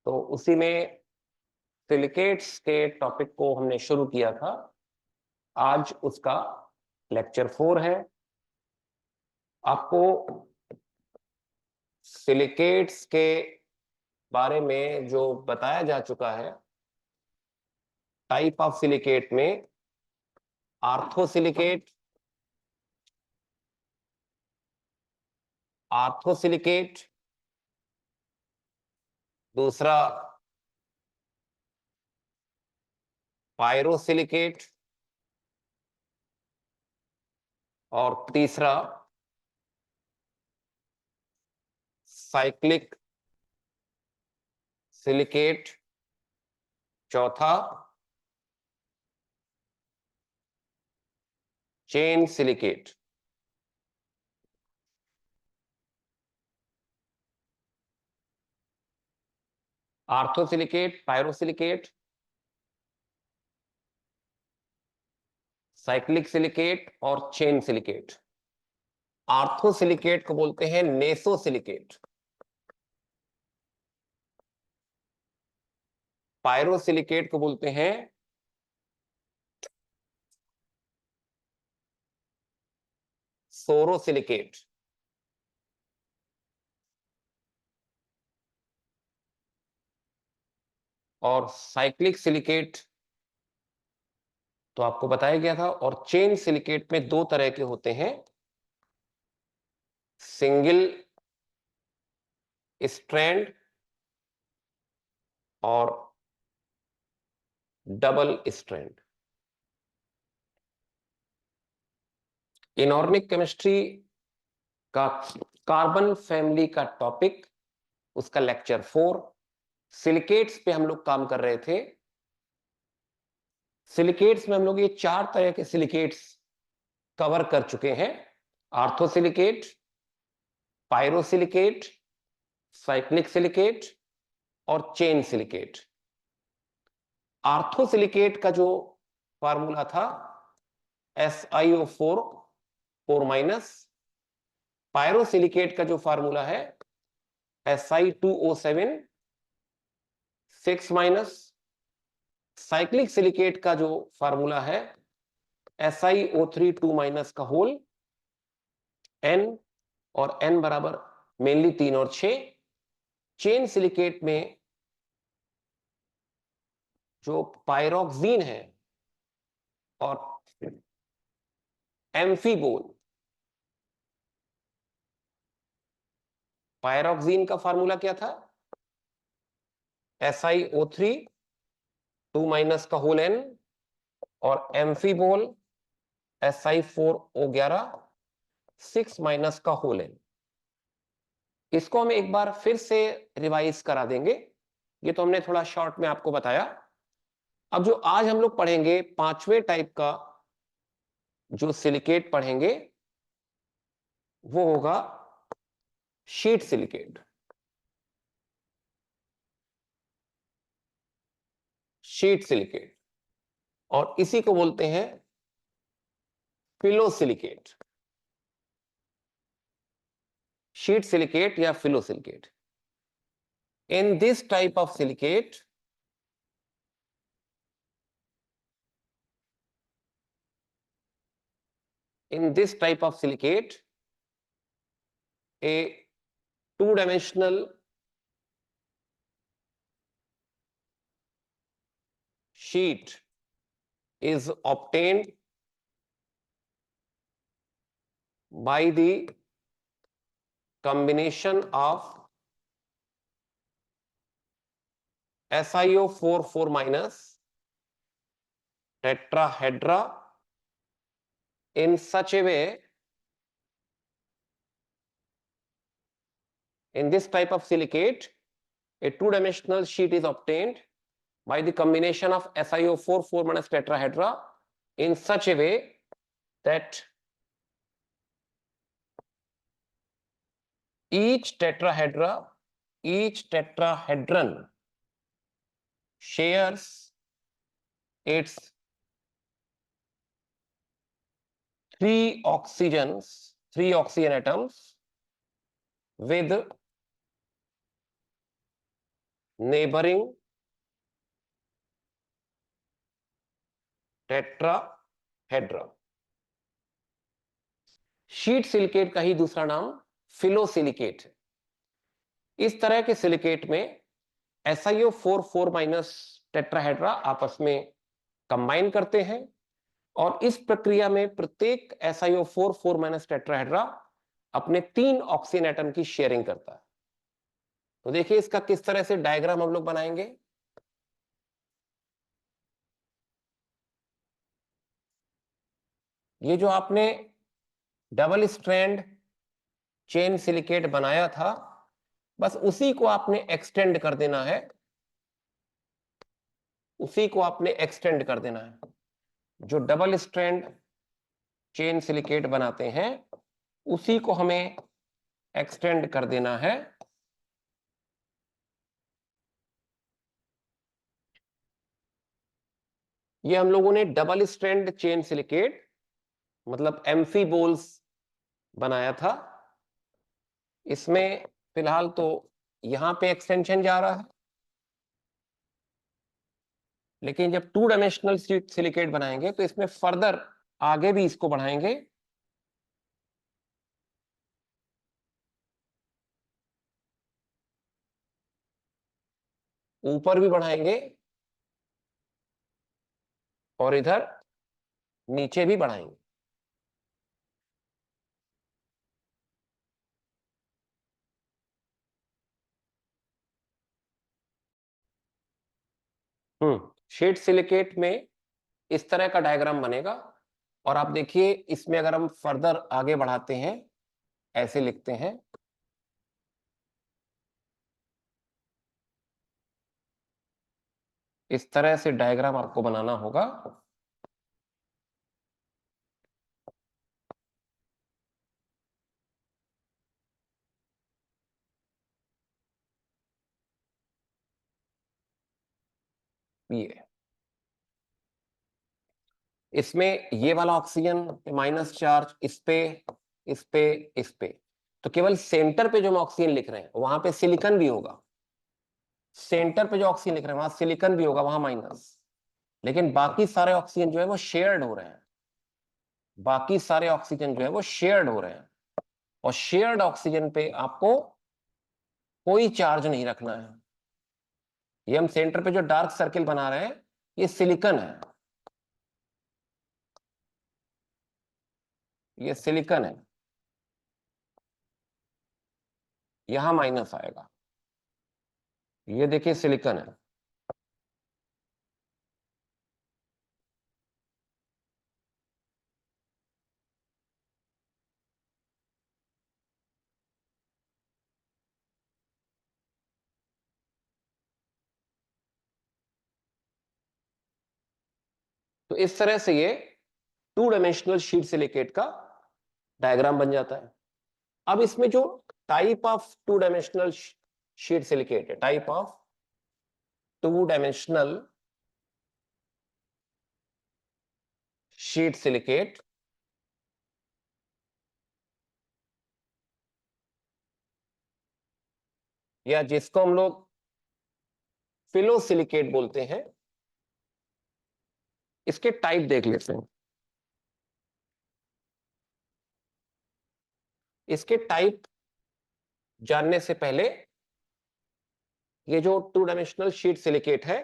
तो उसी में सिलिकेट्स के टॉपिक को हमने शुरू किया था। आज उसका लेक्चर 4 है। आपको सिलिकेट्स के बारे में जो बताया जा चुका है, टाइप ऑफ सिलिकेट में आर्थोसिलिकेट, आर्थोसिलिकेट, दूसरा पायरोसिलिकेट और तीसरा साइक्लिक सिलिकेट, चौथा chain silicate. Orthosilicate, pyrosilicate, cyclic silicate और चेन सिलिकेट। आर्थोसिलिकेट को बोलते हैं नेसोसिलिकेट, पायरोसिलिकेट को बोलते हैं सोरोसिलिकेट, और साइक्लिक सिलिकेट तो आपको बताया गया था। और चेन सिलिकेट में दो तरह के होते हैं, सिंगल स्ट्रैंड और डबल स्ट्रैंड। इनऑर्गेनिक केमिस्ट्री का कार्बन फैमिली का टॉपिक, उसका लेक्चर 4 सिलिकेट्स पे हम लोग काम कर रहे थे। सिलिकेट्स में हम लोग ये 4 तरह के सिलिकेट्स कवर कर चुके हैं, आर्थोसिलिकेट, पायरोसिलिकेट, साइक्लिक सिलिकेट और चेन सिलिकेट। आर्थोसिलिकेट का जो फार्मूला था SiO4 4-, पायरोसिलिकेट का जो फार्मूला है Si2O7 6-, साइक्लिक सिलिकेट का जो फार्मूला है SiO3 2- का होल N, और N बराबर मेनली 3 और 6। चेन सिलिकेट में जो पायरोक्सिन है और एम्फीबोल, पायरोक्सिन का फार्मूला क्या था SiO3 2- का होल N, और एम्फीबोल Si4O11 6- का होल N। इसको हम एक बार फिर से रिवाइज करा देंगे, ये तो हमने थोड़ा शॉर्ट में आपको बताया। अब जो आज हम लोग पढ़ेंगे 5वें टाइप का जो सिलिकेट पढ़ेंगे वो होगा शीट सिलिकेट। शीट सिलिकेट, और इसी को बोलते हैं फिलोसिलिकेट। शीट सिलिकेट या phyllosilicate. In this type of silicate a 2-dimensional sheet is obtained by the combination of SiO4 4- tetrahedra in such a way, in this type of silicate a 2-dimensional sheet is obtained by the combination of SiO4 4- tetrahedra in such a way that each tetrahedron shares its 3 oxygen atoms with neighbouring tetrahedra. Sheet silicate का ही दूसरा नाम फिलोसिलिकेट है। इस तरह के silicate में SiO4 minus tetrahedra आपस में कंबाइन करते हैं और इस प्रक्रिया में प्रत्येक SiO4 माइनस टेट्राहेड्रा अपने 3 ऑक्सीजन एटम की शेयरिंग करता है। तो देखिए इसका किस तरह से डायग्राम हम लोग बनाएंगे। ये जो आपने डबल स्ट्रैंड चेन सिलिकेट बनाया था, बस उसी को आपने एक्सटेंड कर देना है, उसी को आपने एक्सटेंड कर देना है। जो डबल स्ट्रैंड चेन सिलिकेट बनाते हैं उसी को हमें एक्सटेंड कर देना है। ये हम लोगों ने डबल स्ट्रैंड चेन सिलिकेट मतलब एम्फीबोल्स बनाया था। इसमें फिलहाल तो यहां पे एक्सटेंशन जा रहा है, लेकिन जब 2 डायमेंशनल सिलिकेट बनाएंगे तो इसमें फर्दर आगे भी इसको बढ़ाएंगे। ऊपर भी बढ़ाएंगे और इधर नीचे भी बढ़ाएंगे। शीट सिलिकेट में इस तरह का डायग्राम बनेगा। और आप देखिए इसमें अगर हम फर्दर आगे बढ़ाते हैं, ऐसे लिखते हैं, इस तरह से डायग्राम आपको बनाना होगा। ये इसमें ये वाला ऑक्सीजन माइनस चार्ज इस पे, इस पे, इस पे, तो केवल सेंटर पे जो हम ऑक्सीजन लिख रहे हैं वहां पे सिलिकॉन भी होगा। सेंटर पे जो ऑक्सीजन लिख रहे हैं वहां सिलिकॉन भी होगा, वहां माइनस। लेकिन बाकी सारे ऑक्सीजन जो है वो शेयर्ड हो रहे हैं, बाकी सारे ऑक्सीजन जो है वो शेयर्ड हो रहे हैं। और शेयर्ड ऑक्सीजन पे आपको कोई चार्ज नहीं रखना है। ये हम सेंटर पे जो डार्क सर्किल बना रहे हैं ये सिलिकॉन है, ये सिलिकॉन है, यहां माइनस आएगा। ये देखिए सिलिकॉन है। तो इस तरह से ये 2 डायमेंशनल शीट सिलिकेट का डायग्राम बन जाता है। अब इसमें जो type of 2 dimensional sheet silicate है, type of 2 dimensional sheet silicate, या जिसको हम लोग फिलोसिलिकेट बोलते हैं, इसके टाइप देख लेते हैं। इसके टाइप जानने से पहले ये जो 2 डायमेंशनल शीट सिलिकेट है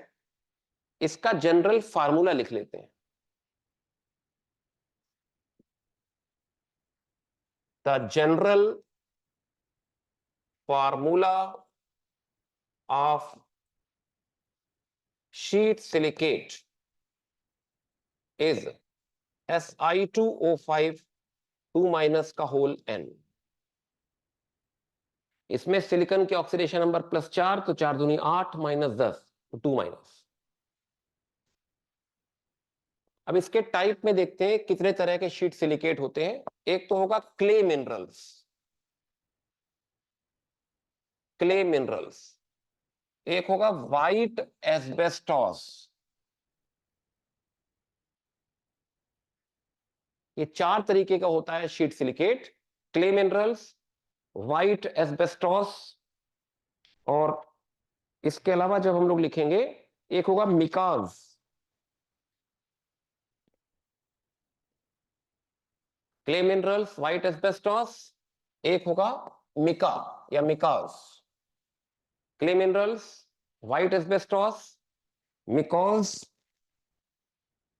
इसका जनरल फार्मूला लिख लेते हैं। The general formula of sheet silicate is Si2O5 2 minus का होल n। इसमें सिलिकॉन के ऑक्सीडेशन नंबर +4, तो 4 दूनी 8 माइनस 10 तो 2 माइनस। अब इसके टाइप में देखते हैं कितने तरह के शीट सिलिकेट होते हैं। एक तो होगा क्ले मिनरल्स, क्ले मिनरल्स। एक होगा वाइट एस्बेस्टॉस। ये 4 तरीके का होता है sheet silicate, clay minerals, white asbestos और इसके अलावा जब हम लोग लिखेंगे, एक होगा micas, clay minerals, white asbestos, एक होगा मिका या micas. Clay minerals, white asbestos, micas.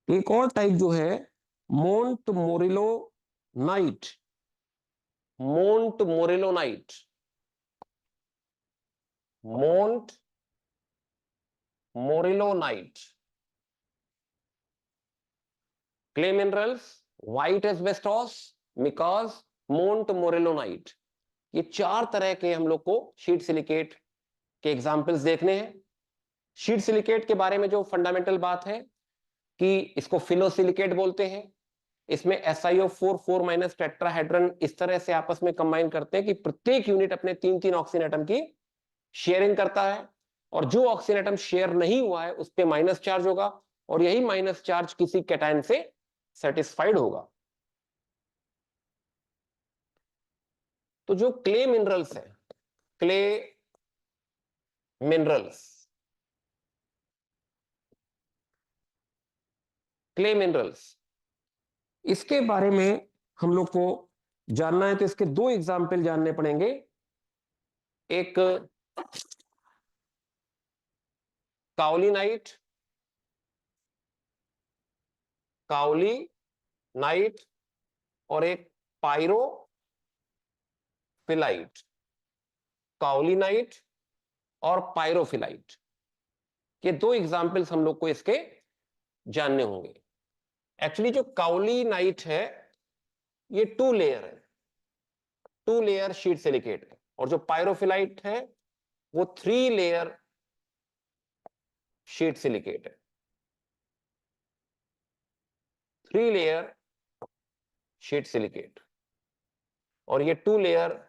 एक और टाइप जो है montmorillonite, montmorillonite, montmorillonite. Clay minerals, white asbestos, micas, montmorillonite. ये चार तरह के हम लोग को शीट सिलिकेट के एग्जाम्पल्स देखने हैं। शीट सिलिकेट के बारे में जो फंडामेंटल बात है कि इसको फिलोसिलिकेट बोलते हैं। इसमें SiO4 4 माइनस टेट्राहेड्रन इस तरह से आपस में कंबाइन करते हैं कि प्रत्येक यूनिट अपने 3-3 ऑक्सीजन एटम की शेयरिंग करता है, और जो ऑक्सीजन एटम शेयर नहीं हुआ है उस पर माइनस चार्ज होगा, और यही माइनस चार्ज किसी कैटायन से सेटिस्फाइड होगा। तो जो क्ले मिनरल्स है, क्ले मिनरल्स, क्ले मिनरल्स, इसके बारे में हम लोग को जानना है तो इसके दो एग्जाम्पल जानने पड़ेंगे। एक काओलिनाइट, काओलिनाइट, और एक पायरोफिलाइट, काओलिनाइट और पायरोफिलाइट। ये दो एग्जाम्पल्स हम लोग को इसके जानने होंगे। एक्चुअली जो काओलिनाइट है ये 2 लेयर है, 2 लेयर शीट सिलिकेट है, और जो पायरोफिलाइट है वो 3 लेयर शीट सिलिकेट है, 3 लेयर शीट सिलिकेट, और ये 2 layer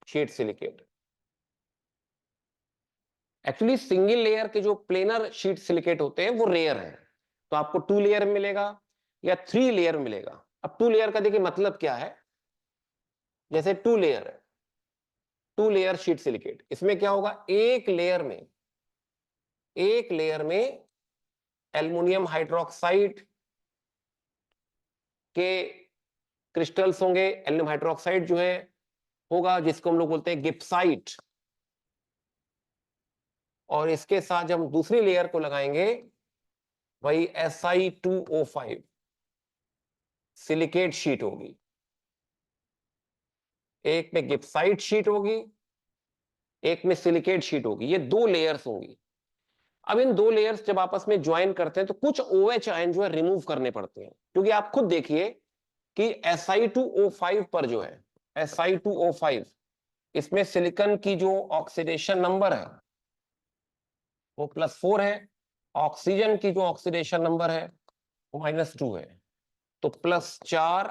sheet silicate. Actually single layer के जो प्लेनर शीट सिलिकेट होते हैं वो रेयर है, तो आपको 2 लेयर मिलेगा या 3 लेयर मिलेगा। अब 2 लेयर का देखिए मतलब क्या है। जैसे 2 लेयर है, 2 लेयर शीट सिलिकेट, इसमें क्या होगा, एक लेयर में एल्युमिनियम हाइड्रोक्साइड के क्रिस्टल्स होंगे। एल्युमिनियम हाइड्रोक्साइड जो है होगा जिसको हम लोग बोलते हैं गिप्साइट, और इसके साथ जब हम दूसरी लेयर को लगाएंगे वही Si2O5 सिलिकेट शीट होगी। एक में गिप्साइट शीट होगी, एक में सिलिकेट शीट होगी, ये 2 लेयर्स होंगी। अब इन 2 लेयर्स जब आपस में ज्वाइन करते हैं तो कुछ OH आयन जो है रिमूव करने पड़ते हैं, क्योंकि आप खुद देखिए कि Si2O5 पर जो है Si2O5, इसमें सिलिकॉन की जो ऑक्सीडेशन नंबर है वो +4 है, ऑक्सीजन की जो ऑक्सीडेशन नंबर है वो -2 है। तो +4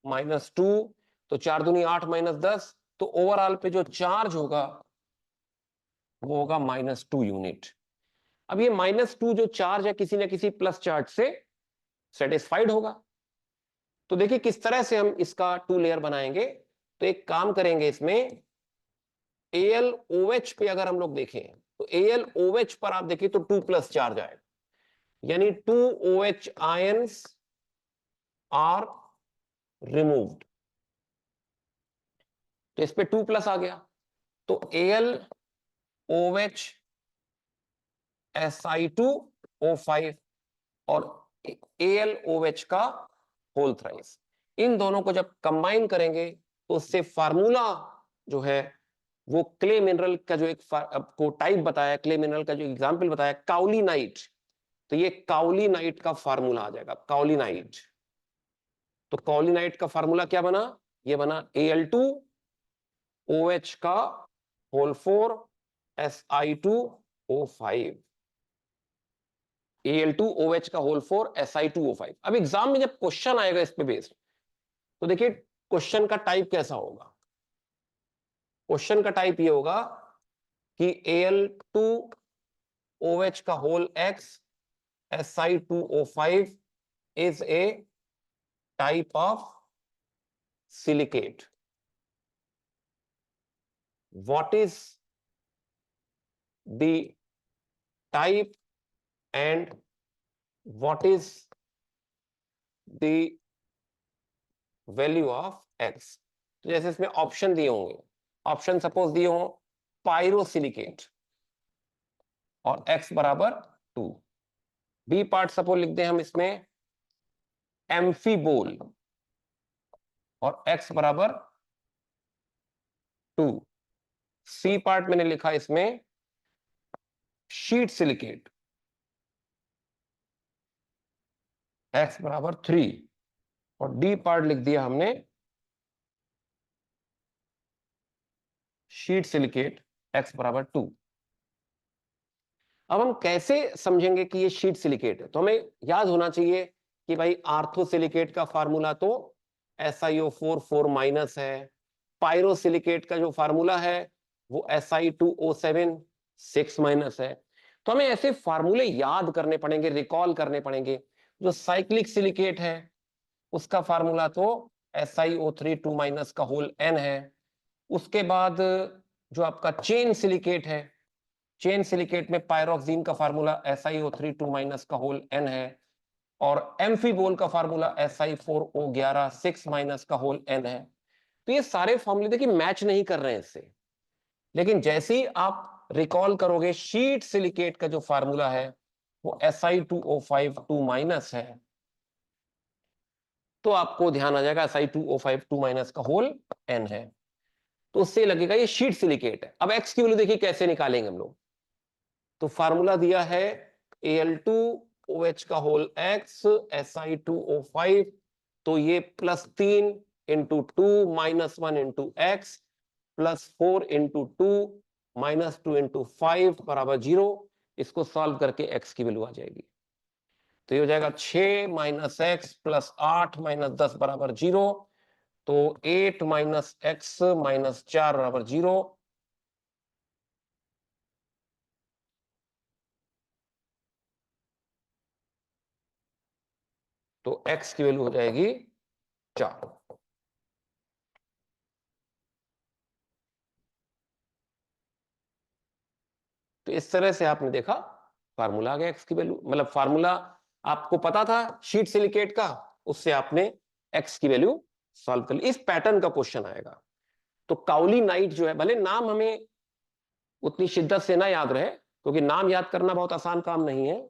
-2, तो 4 दूनी 8 -10, तो ओवरऑल पे जो चार्ज होगा वो होगा -2 यूनिट। अब ये -2 जो चार्ज है किसी ना किसी प्लस चार्ज से सेटिस्फाइड होगा। तो देखिए किस तरह से हम इसका 2 लेयर बनाएंगे। तो एक काम करेंगे, इसमें AlOH पे अगर हम लोग देखें तो AlOH पर आप देखिए तो 2+ चार्ज आएगा, यानी 2 OH आयंस आर रिमूव्ड, तो इस पे 2+ आ गया। तो AlOH Si2O5 और AlOH का होल थ्राइस, इन दोनों को जब कंबाइन करेंगे तो उससे फार्मूला जो है वो क्ले मिनरल का जो एक आपको टाइप बताया, क्ले मिनरल का जो एग्जांपल बताया काउलिनाइट, तो ये काउलिनाइट का फार्मूला आ जाएगा, काउलिनाइट। तो काउलिनाइट का फार्मूला क्या बना, ये बना Al2OH का होल 4 Si2O5, Al2OH का होल 4 Si2O5। अब एग्जाम में जब क्वेश्चन आएगा इस पे बेस्ड, तो देखिए क्वेश्चन का टाइप कैसा होगा। क्वेश्चन का टाइप ये होगा कि Al2OH का whole X Si2O5 is a type of silicate. What is the type and what is the value of x। तो जैसे इसमें ऑप्शन दिए होंगे, ऑप्शन सपोज दिए हो पायरोसिलिकेट और x बराबर 2। बी पार्ट सपोज लिख दें हम इसमें एम्फीबोल और x बराबर 2। सी पार्ट मैंने लिखा इसमें शीट सिलिकेट, x बराबर 3 और डी पार्ट लिख दिया हमने शीट सिलिकेट x बराबर 2। अब हम कैसे समझेंगे कि ये शीट सिलिकेट है? तो हमें याद होना चाहिए कि भाई आर्थोसिलिकेट का फार्मूला तो SiO4 4 माइनस है, पायरोसिलिकेट का जो फार्मूला है वो Si2O7 6 माइनस है। तो हमें ऐसे फार्मूले याद करने पड़ेंगे, रिकॉल करने पड़ेंगे। जो साइक्लिक सिलिकेट है उसका फार्मूला तो SiO3 2 माइनस का होल n है। उसके बाद जो आपका चेन सिलिकेट है, चेन सिलिकेट में पायरोक्सिन का फार्मूला SiO3 2 माइनस का होल n है और एम्फीबोल का फार्मूला Si4O11 6 माइनस का होल n है। तो ये सारे फॉर्मूले देखिए मैच नहीं कर रहे हैं इससे, लेकिन जैसे ही आप रिकॉल करोगे शीट सिलिकेट का जो फार्मूला है वो Si2O5 2 माइनस है, तो आपको ध्यान आ जाएगा Si2O5 2 माइनस का होल n है, तो उससे लगेगा ये शीट सिलिकेट है। अब x की वैल्यू देखिए कैसे निकालेंगे हम लोग। तो फार्मूला दिया है Al2OH का होल x Si2O5, तो ये +3 into 2 -1 into x +4 into 2 -2 into 5 बराबर 0। इसको सॉल्व करके x की वैल्यू आ जाएगी, तो ये हो जाएगा 6 - x + 8 - 10 बराबर 0। तो 8 - x - 4 बराबर 0। तो x की वैल्यू हो जाएगी 4। तो इस तरह से आपने देखा फार्मूला आ गया x की वैल्यू, मतलब फार्मूला आपको पता था शीट सिलिकेट का, उससे आपने x की वैल्यू सॉल्व कर ली। इस पैटर्न का क्वेश्चन आएगा। तो काउली नाइट जो है, भले नाम हमें उतनी शिद्दत से ना याद रहे, क्योंकि नाम याद करना बहुत आसान काम नहीं है,